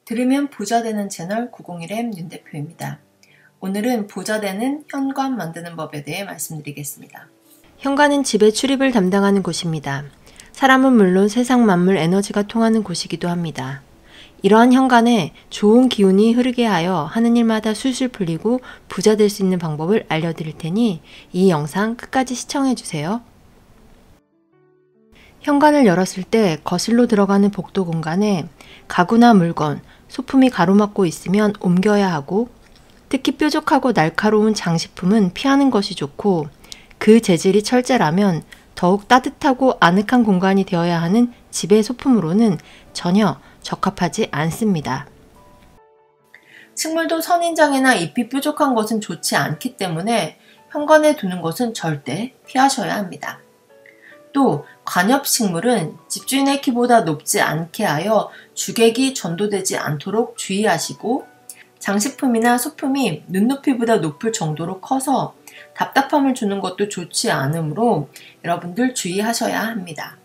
들으면 부자 되는 채널 901M 윤 대표입니다. 오늘은 부자 되는 현관 만드는 법에 대해 말씀드리겠습니다. 현관은 집의 출입을 담당하는 곳입니다. 사람은 물론 세상 만물 에너지가 통하는 곳이기도 합니다. 이러한 현관에 좋은 기운이 흐르게 하여 하는 일마다 술술 풀리고 부자 될 수 있는 방법을 알려드릴 테니 이 영상 끝까지 시청해주세요. 현관을 열었을 때 거실로 들어가는 복도 공간에 가구나 물건, 소품이 가로막고 있으면 옮겨야 하고, 특히 뾰족하고 날카로운 장식품은 피하는 것이 좋고, 그 재질이 철제라면 더욱 따뜻하고 아늑한 공간이 되어야 하는 집의 소품으로는 전혀 적합하지 않습니다. 식물도 선인장이나 잎이 뾰족한 것은 좋지 않기 때문에 현관에 두는 것은 절대 피하셔야 합니다. 또 관엽식물은 집주인의 키보다 높지 않게 하여 주객이 전도되지 않도록 주의하시고, 장식품이나 소품이 눈높이보다 높을 정도로 커서 답답함을 주는 것도 좋지 않으므로 여러분들 주의하셔야 합니다.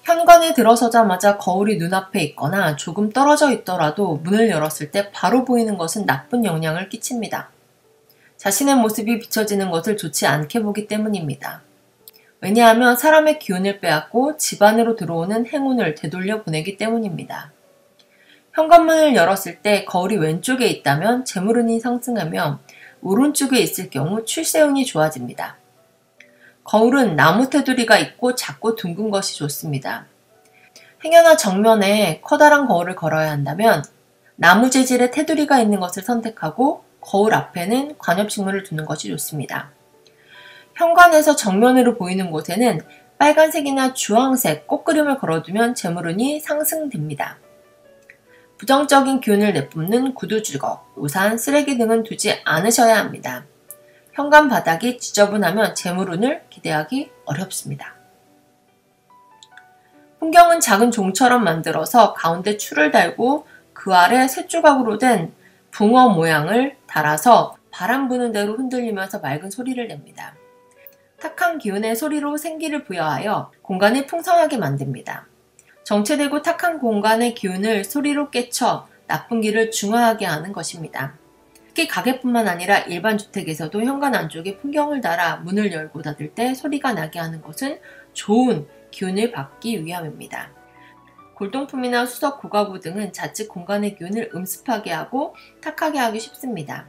현관에 들어서자마자 거울이 눈앞에 있거나 조금 떨어져 있더라도 문을 열었을 때 바로 보이는 것은 나쁜 영향을 끼칩니다. 자신의 모습이 비춰지는 것을 좋지 않게 보기 때문입니다. 왜냐하면 사람의 기운을 빼앗고 집 안으로 들어오는 행운을 되돌려 보내기 때문입니다. 현관문을 열었을 때 거울이 왼쪽에 있다면 재물운이 상승하며, 오른쪽에 있을 경우 출세운이 좋아집니다. 거울은 나무 테두리가 있고 작고 둥근 것이 좋습니다. 행여나 정면에 커다란 거울을 걸어야 한다면 나무 재질의 테두리가 있는 것을 선택하고 거울 앞에는 관엽식물을 두는 것이 좋습니다. 현관에서 정면으로 보이는 곳에는 빨간색이나 주황색 꽃그림을 걸어두면 재물운이 상승됩니다. 부정적인 기운을 내뿜는 구두 주걱, 우산, 쓰레기 등은 두지 않으셔야 합니다. 현관 바닥이 지저분하면 재물운을 기대하기 어렵습니다. 풍경은 작은 종처럼 만들어서 가운데 줄을 달고 그 아래 세 조각으로 된 붕어 모양을 달아서 바람 부는 대로 흔들리면서 맑은 소리를 냅니다. 탁한 기운의 소리로 생기를 부여하여 공간을 풍성하게 만듭니다. 정체되고 탁한 공간의 기운을 소리로 깨쳐 나쁜 기를 중화하게 하는 것입니다. 특히 가게뿐만 아니라 일반 주택에서도 현관 안쪽에 풍경을 달아 문을 열고 닫을 때 소리가 나게 하는 것은 좋은 기운을 받기 위함입니다. 골동품이나 수석 고가구 등은 자칫 공간의 기운을 음습하게 하고 탁하게 하기 쉽습니다.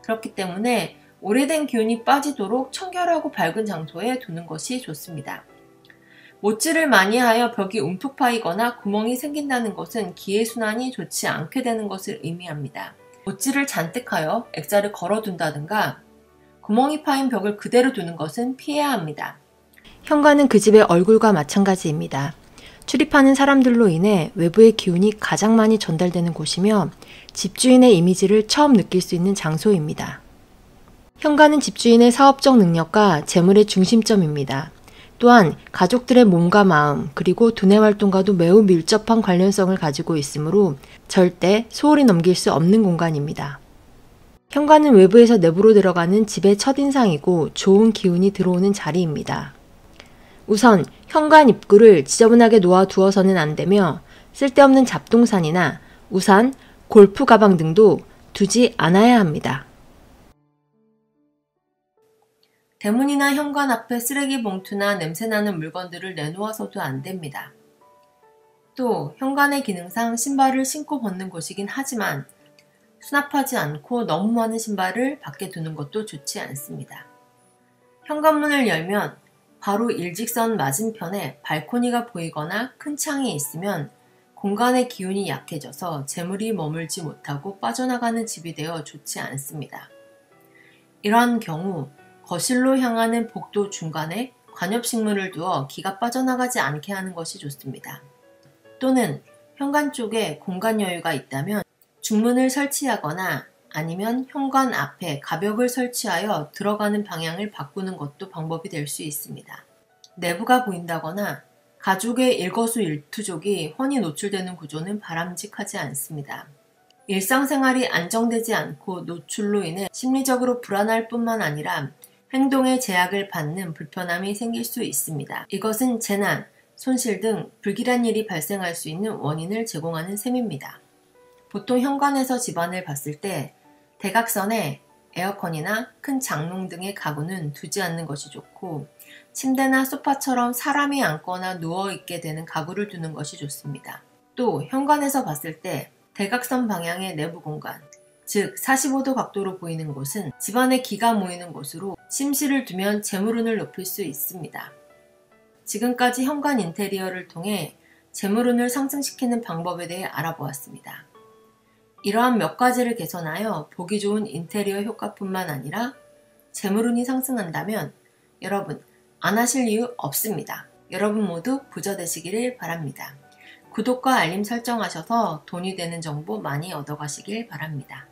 그렇기 때문에 오래된 기운이 빠지도록 청결하고 밝은 장소에 두는 것이 좋습니다. 못질을 많이 하여 벽이 움푹 파이거나 구멍이 생긴다는 것은 기회순환이 좋지 않게 되는 것을 의미합니다. 못질을 잔뜩 하여 액자를 걸어둔다든가 구멍이 파인 벽을 그대로 두는 것은 피해야 합니다. 현관은 그 집의 얼굴과 마찬가지입니다. 출입하는 사람들로 인해 외부의 기운이 가장 많이 전달되는 곳이며 집주인의 이미지를 처음 느낄 수 있는 장소입니다. 현관은 집주인의 사업적 능력과 재물의 중심점입니다. 또한 가족들의 몸과 마음 그리고 두뇌 활동과도 매우 밀접한 관련성을 가지고 있으므로 절대 소홀히 넘길 수 없는 공간입니다. 현관은 외부에서 내부로 들어가는 집의 첫인상이고 좋은 기운이 들어오는 자리입니다. 우선 현관 입구를 지저분하게 놓아두어서는 안 되며 쓸데없는 잡동사니나 우산, 골프 가방 등도 두지 않아야 합니다. 대문이나 현관 앞에 쓰레기 봉투나 냄새나는 물건들을 내놓아서도 안 됩니다. 또 현관의 기능상 신발을 신고 벗는 곳이긴 하지만 수납하지 않고 너무 많은 신발을 밖에 두는 것도 좋지 않습니다. 현관문을 열면 바로 일직선 맞은편에 발코니가 보이거나 큰 창이 있으면 공간의 기운이 약해져서 재물이 머물지 못하고 빠져나가는 집이 되어 좋지 않습니다. 이러한 경우 거실로 향하는 복도 중간에 관엽식물을 두어 기가 빠져나가지 않게 하는 것이 좋습니다. 또는 현관 쪽에 공간 여유가 있다면 중문을 설치하거나 아니면 현관 앞에 가벽을 설치하여 들어가는 방향을 바꾸는 것도 방법이 될 수 있습니다. 내부가 보인다거나 가족의 일거수일투족이 훤히 노출되는 구조는 바람직하지 않습니다. 일상생활이 안정되지 않고 노출로 인해 심리적으로 불안할 뿐만 아니라 행동에 제약을 받는 불편함이 생길 수 있습니다. 이것은 재난, 손실 등 불길한 일이 발생할 수 있는 원인을 제공하는 셈입니다. 보통 현관에서 집안을 봤을 때 대각선에 에어컨이나 큰 장롱 등의 가구는 두지 않는 것이 좋고, 침대나 소파처럼 사람이 앉거나 누워있게 되는 가구를 두는 것이 좋습니다. 또 현관에서 봤을 때 대각선 방향의 내부 공간, 즉 45도 각도로 보이는 곳은 집안에 기가 모이는 곳으로 침실을 두면 재물운을 높일 수 있습니다. 지금까지 현관 인테리어를 통해 재물운을 상승시키는 방법에 대해 알아보았습니다. 이러한 몇 가지를 개선하여 보기 좋은 인테리어 효과뿐만 아니라 재물운이 상승한다면 여러분 안 하실 이유 없습니다. 여러분 모두 부자 되시기를 바랍니다. 구독과 알림 설정하셔서 돈이 되는 정보 많이 얻어가시길 바랍니다.